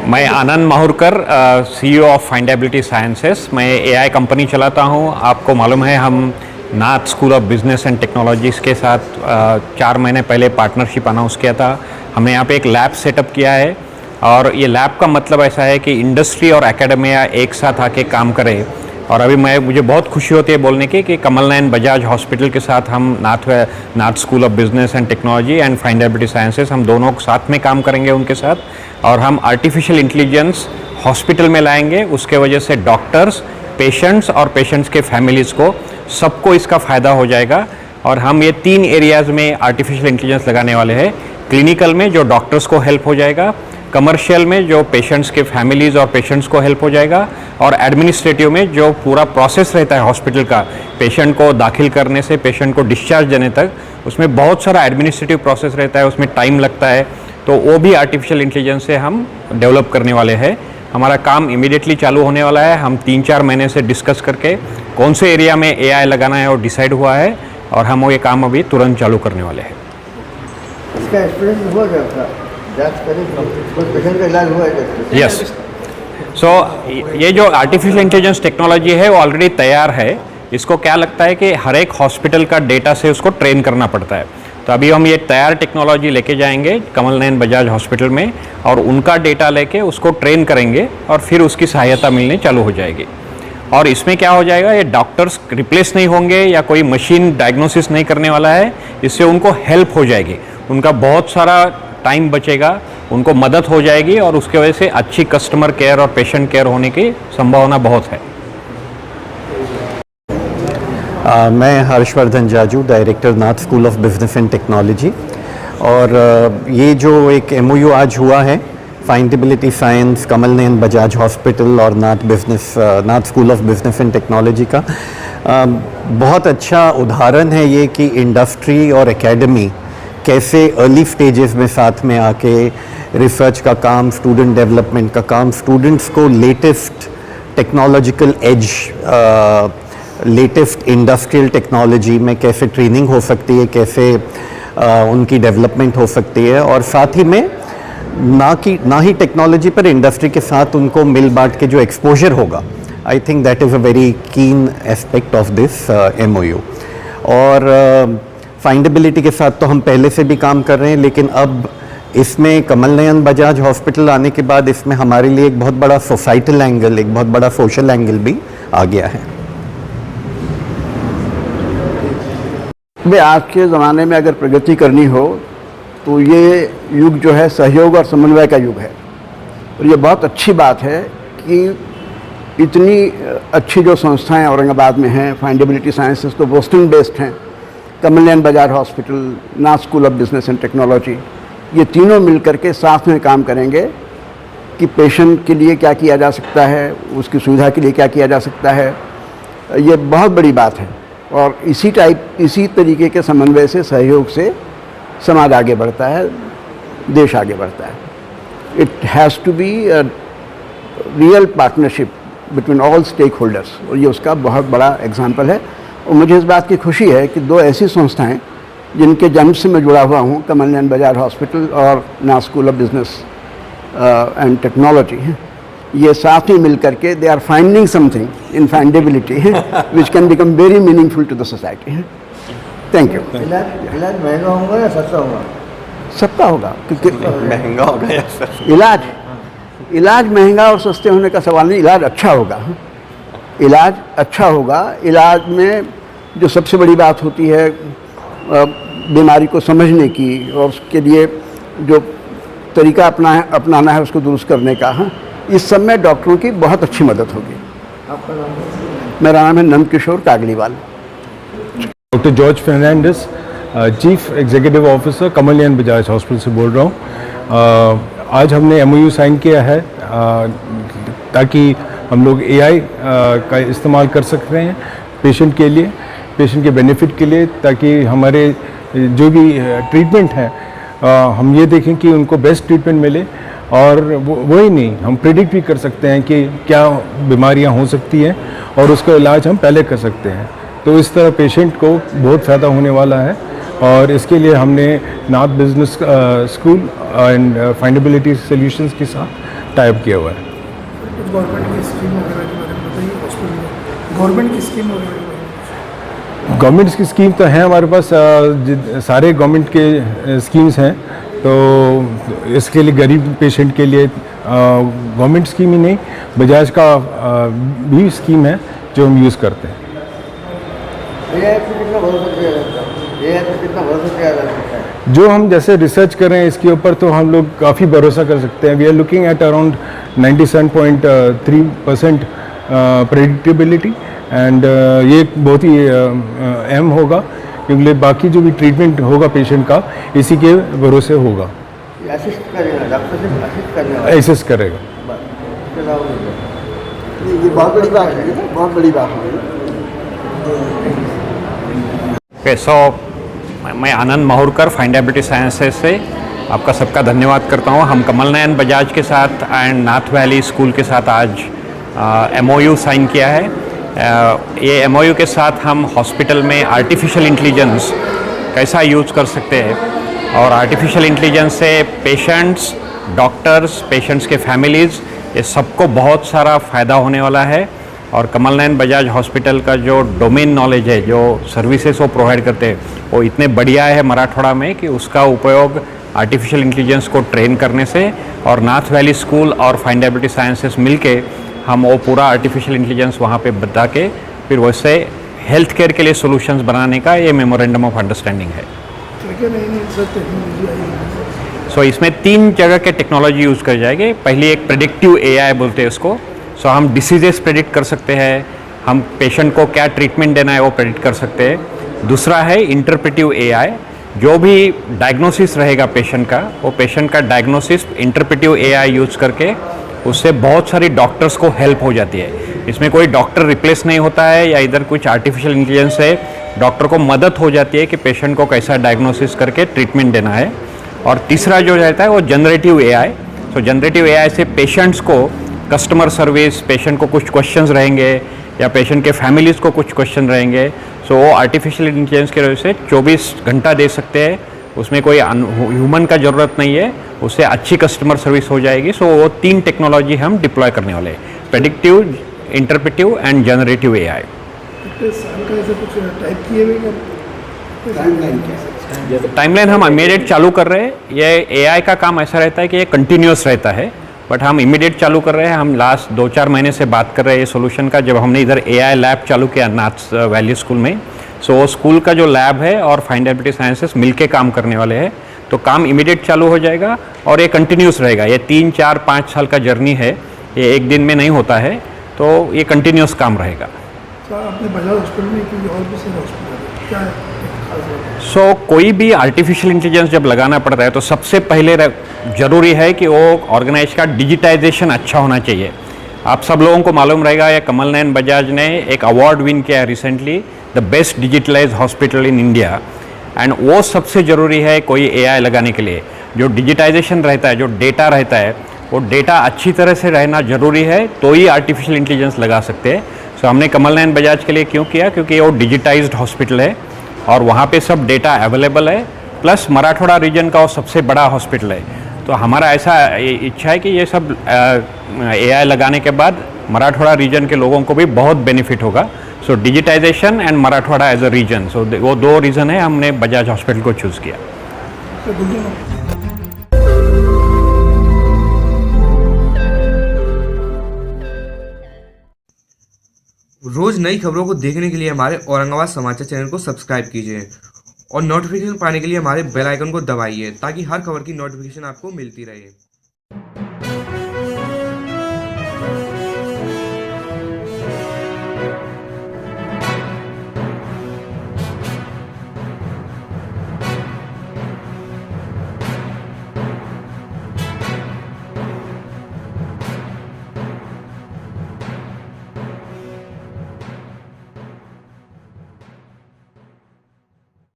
मैं Anand Mahurkar, CEO of findability sciences. मैं AI company चलाता हूँ। आपको मालूम है हम Nath school of business and technologies के साथ 4 महीने पहले पार्टनरशिप अनाउंस किया था। हमने यहाँ पे एक लैब सेटअप किया है और ये लैब का मतलब ऐसा है कि इंडस्ट्री और एकेडमिया एक साथ आके काम करें। और अभी मुझे बहुत खुशी होती है बोलने की कि कमल नयन बजाज हॉस्पिटल के साथ हम Nath school of business and technology and findability sciences हम दोनों साथ में काम करेंगे उनके साथ। और हम आर्टिफिशियल इंटेलिजेंस हॉस्पिटल में लाएंगे। उसके वजह से डॉक्टर्स, पेशेंट्स और पेशेंट्स के फैमिलीज़ को सबको इसका फ़ायदा हो जाएगा। और हम ये 3 एरियाज़ में आर्टिफिशियल इंटेलिजेंस लगाने वाले हैं। क्लिनिकल में जो डॉक्टर्स को हेल्प हो जाएगा, कमर्शियल में जो पेशेंट्स के फैमिलीज़ और पेशेंट्स को हेल्प हो जाएगा, और एडमिनिस्ट्रेटिव में जो पूरा प्रोसेस रहता है हॉस्पिटल का, पेशेंट को दाखिल करने से पेशेंट को डिस्चार्ज देने तक, उसमें बहुत सारा एडमिनिस्ट्रेटिव प्रोसेस रहता है, उसमें टाइम लगता है। तो वो भी आर्टिफिशियल इंटेलिजेंस से हम डेवलप करने वाले हैं। हमारा काम इमीडिएटली चालू होने वाला है। हम 3-4 महीने से डिस्कस करके कौन से एरिया में AI लगाना है और डिसाइड हुआ है, और हम वो ये काम अभी तुरंत चालू करने वाले हैं। इसका एक्सपीरियंस हुआ क्या था? पेशेंट का इलाज हुआ है? यस। सो ये जो आर्टिफिशियल इंटेलिजेंस टेक्नोलॉजी है वो ऑलरेडी तैयार है। इसको क्या लगता है कि हर एक हॉस्पिटल का डेटा से उसको ट्रेन करना पड़ता है। तो अभी हम ये तैयार टेक्नोलॉजी लेके जाएंगे कमल नयन बजाज हॉस्पिटल में, और उनका डेटा लेके उसको ट्रेन करेंगे और फिर उसकी सहायता मिलनी चालू हो जाएगी। और इसमें क्या हो जाएगा, ये डॉक्टर्स रिप्लेस नहीं होंगे या कोई मशीन डायग्नोसिस नहीं करने वाला है। इससे उनको हेल्प हो जाएगी, उनका बहुत सारा टाइम बचेगा, उनको मदद हो जाएगी, और उसके वजह से अच्छी कस्टमर केयर और पेशेंट केयर होने की संभावना बहुत है। मैं Harshvardhan Jaju, director Nath school of business and technology. और ये जो एक MOU आज हुआ है findability science, Kamal Nayan Bajaj hospital और Nath school of business and technology का बहुत अच्छा उदाहरण है ये कि इंडस्ट्री और एकेडमी कैसे अर्ली स्टेजेस में साथ में आके रिसर्च का काम, स्टूडेंट डेवलपमेंट का काम, स्टूडेंट्स को latest technological edge, latest industrial technology में कैसे ट्रेनिंग हो सकती है, कैसे उनकी डेवलपमेंट हो सकती है, और साथ ही में ना ही टेक्नोलॉजी पर इंडस्ट्री के साथ उनको मिल बांट के जो एक्सपोजर होगा, I think that is a very keen aspect of this MOU। और फाइंडेबिलिटी के साथ तो हम पहले से भी काम कर रहे हैं, लेकिन अब इसमें कमल नयन बजाज हॉस्पिटल आने के बाद इसमें हमारे लिए एक बहुत बड़ा सोसाइटल एंगल, एक बहुत बड़ा सोशल एंगल भी आ गया है। आज के ज़माने में अगर प्रगति करनी हो तो ये युग जो है सहयोग और समन्वय का युग है। और ये बहुत अच्छी बात है कि इतनी अच्छी जो संस्थाएं औरंगाबाद में हैं, फाइंडेबिलिटी साइंसेस तो बोस्टन बेस्ड हैं, Kamal Nayan Bajaj hospital, Nath school of business and technology, ये तीनों मिलकर के साथ में काम करेंगे कि पेशेंट के लिए क्या किया जा सकता है, उसकी सुविधा के लिए क्या किया जा सकता है। ये बहुत बड़ी बात है, और इसी तरीके के समन्वय से, सहयोग से समाज आगे बढ़ता है, देश आगे बढ़ता है। It has to be a real partnership between all stakeholders, और ये उसका बहुत बड़ा एग्जाम्पल है। और मुझे इस बात की खुशी है कि 2 ऐसी संस्थाएं जिनके जन्म से मैं जुड़ा हुआ हूँ, कमल नयन बजाज हॉस्पिटल और Nath school of business and technology, ये साथ ही मिल करके they are finding something in findability which can become very meaningful to the society. Thank you. इलाज महंगा होगा या सस्ता होगा? सबका होगा, क्योंकि महंगा होगा या सस्ता? इलाज महंगा और सस्ते होने का सवाल नहीं, इलाज अच्छा होगा। इलाज अच्छा होगा। इलाज में जो सबसे बड़ी बात होती है बीमारी को समझने की, और उसके लिए जो तरीका अपनाना है उसको दुरुस्त करने का, इस सब में डॉक्टरों की बहुत अच्छी मदद होगी। आपका नाम? मेरा नाम है Nand Kishore Kagliwal. Doctor George Fernandes, chief executive officer Kamal Nayan Bajaj hospital से बोल रहा हूँ। आज हमने MOU साइन किया है ताकि हम लोग AI का इस्तेमाल कर सकते हैं पेशेंट के लिए, पेशेंट के बेनिफिट के लिए, ताकि हमारे जो भी ट्रीटमेंट है हम ये देखें कि उनको बेस्ट ट्रीटमेंट मिले। और वही नहीं, हम प्रिडिक्ट भी कर सकते हैं कि क्या बीमारियां हो सकती हैं और उसका इलाज हम पहले कर सकते हैं। तो इस तरह पेशेंट को बहुत फ़ायदा होने वाला है, और इसके लिए हमने नाथ बिजनेस स्कूल एंड फाइंडेबिलिटी सॉल्यूशंस के साथ टाइप किया हुआ है। कुछ गवर्नमेंट की स्कीम वगैरह के बारे में बताइए हॉस्पिटल में, गवर्नमेंट की स्कीम वगैरह के बारे में। गवर्नमेंट की स्कीम तो हैं हमारे पास, सारे गवर्नमेंट के स्कीम्स हैं। तो इसके लिए गरीब पेशेंट के लिए गवर्नमेंट स्कीम ही नहीं, बजाज का भी स्कीम है जो हम यूज़ करते हैं। AI पे कितना भरोसा किया जाता है? AI पे कितना भरोसा किया जा सकता है? जो हम जैसे रिसर्च कर रहे हैं इसके ऊपर, तो हम लोग काफ़ी भरोसा कर सकते हैं। We are looking at around 97.3% predictability, and ये बहुत ही अहम होगा, क्योंकि बाकी जो भी ट्रीटमेंट होगा पेशेंट का इसी के भरोसे होगा। ये असिस्ट करेगा, डॉक्टर से असिस्ट करने वाला एसेस करेगा। बस, इसके अलावा नहीं। ये बहुत बड़ी बात है, बहुत बड़ी बात है। ओके, सो मैं आनंद माहुरकर फाइंडेबिलिटी साइंसेज से आपका सबका धन्यवाद करता हूँ। हम कमल नयन बजाज के साथ एंड नाथ वैली स्कूल के साथ आज MOU साइन किया है। ये MOU के साथ हम हॉस्पिटल में आर्टिफिशियल इंटेलिजेंस कैसा यूज़ कर सकते हैं, और आर्टिफिशियल इंटेलिजेंस से पेशेंट्स, डॉक्टर्स, पेशेंट्स के फैमिलीज़, ये सबको बहुत सारा फ़ायदा होने वाला है। और कमल नयन बजाज हॉस्पिटल का जो डोमेन नॉलेज है, जो सर्विसेज वो प्रोवाइड करते हैं, वो इतने बढ़िया है मराठवाड़ा में कि उसका उपयोग आर्टिफिशियल इंटेलिजेंस को ट्रेन करने से, और नाथ वैली स्कूल और फाइंडेबिलिटी साइंसेस मिलके हम वो पूरा आर्टिफिशियल इंटेलिजेंस वहाँ पे बता के फिर वैसे हेल्थ केयर के लिए सॉल्यूशंस बनाने का ये मेमोरेंडम ऑफ अंडरस्टैंडिंग है। क्या नहीं सर टेक्नोलॉजी आई है? सो इसमें 3 जगह के टेक्नोलॉजी यूज़ कर जाएंगे। पहली एक प्रेडिक्टिव AI बोलते हैं उसको। सो हम डिसीजेस प्रेडिक्ट कर सकते हैं, हम पेशेंट को क्या ट्रीटमेंट देना है वो प्रेडिक्ट कर सकते हैं। दूसरा है इंटरप्रेटिव AI, जो भी डायग्नोसिस रहेगा पेशेंट का, वो पेशेंट का डायग्नोसिस इंटरप्रेटिव AI यूज़ करके उससे बहुत सारी डॉक्टर्स को हेल्प हो जाती है। इसमें कोई डॉक्टर रिप्लेस नहीं होता है, या इधर कुछ आर्टिफिशियल इंटेलिजेंस से डॉक्टर को मदद हो जाती है कि पेशेंट को कैसा डायग्नोसिस करके ट्रीटमेंट देना है। और तीसरा जो रहता है वो जनरेटिव AI। तो जनरेटिव AI से पेशेंट्स को कस्टमर सर्विस, पेशेंट को कुछ क्वेश्चंस रहेंगे या पेशेंट के फैमिलीज़ को कुछ क्वेश्चन रहेंगे, सो वो आर्टिफिशियल इंटेलिजेंस के वजह से 24 घंटा दे सकते हैं। उसमें कोई ह्यूमन का ज़रूरत नहीं है, उससे अच्छी कस्टमर सर्विस हो जाएगी। सो वो 3 टेक्नोलॉजी हम डिप्लॉय करने वाले हैं, predictive, interpretive and generative AI। कितने साल का ऐसे कुछ टाइप किए हुए क्या? टाइमलाइन हम इमीडिएट चालू कर रहे हैं। ये AI का काम ऐसा रहता है कि ये कंटिन्यूस रहता है, बट हम इमीडिएट चालू कर रहे हैं। हम लास्ट 2-4 महीने से बात कर रहे हैं ये सोल्यूशन का, जब हमने इधर AI लैब चालू किया नाथ वैली स्कूल में। सो वो स्कूल का जो लैब है और फाइंडेबिलिटी साइंसेस मिलके काम करने वाले हैं, तो काम इमीडिएट चालू हो जाएगा और ये कंटिन्यूस रहेगा। ये 3, 4, 5 साल का जर्नी है, ये एक दिन में नहीं होता है, तो ये कंटिन्यूस काम रहेगा। सर आपने बजाज हॉस्पिटल में की और भी सारे हॉस्पिटल क्या है? सो कोई भी आर्टिफिशियल इंटेलिजेंस जब लगाना पड़ता है तो सबसे पहले ज़रूरी है कि वो ऑर्गेनाइज का डिजिटाइजेशन अच्छा होना चाहिए। आप सब लोगों को मालूम रहेगा, या कमल नयन बजाज ने एक अवार्ड विन किया है recently, the best digitalise hospital in India. And वो सबसे ज़रूरी है कोई AI लगाने के लिए। जो डिजिटाइजेशन रहता है, जो डेटा रहता है, वो डेटा अच्छी तरह से रहना ज़रूरी है, तो ही आर्टिफिशियल इंटेलिजेंस लगा सकते हैं। सो हमने कमल नयन बजाज के लिए क्यों किया, क्योंकि वो डिजिटाइज्ड हॉस्पिटल है और वहाँ पे सब डेटा अवेलेबल है, प्लस मराठवाड़ा रीजन का वो सबसे बड़ा हॉस्पिटल है। तो हमारा ऐसा इच्छा है कि ये सब AI लगाने के बाद मराठवाड़ा रीजन के लोगों को भी बहुत बेनिफिट होगा। So digitization and Marathwada as a region, so वो 2 रीज़न है हमने बजाज हॉस्पिटल को चूज़ किया। रोज नई खबरों को देखने के लिए हमारे औरंगाबाद समाचार चैनल को सब्सक्राइब कीजिए और नोटिफिकेशन पाने के लिए हमारे बेल आइकन को दबाइए, ताकि हर खबर की नोटिफिकेशन आपको मिलती रहे।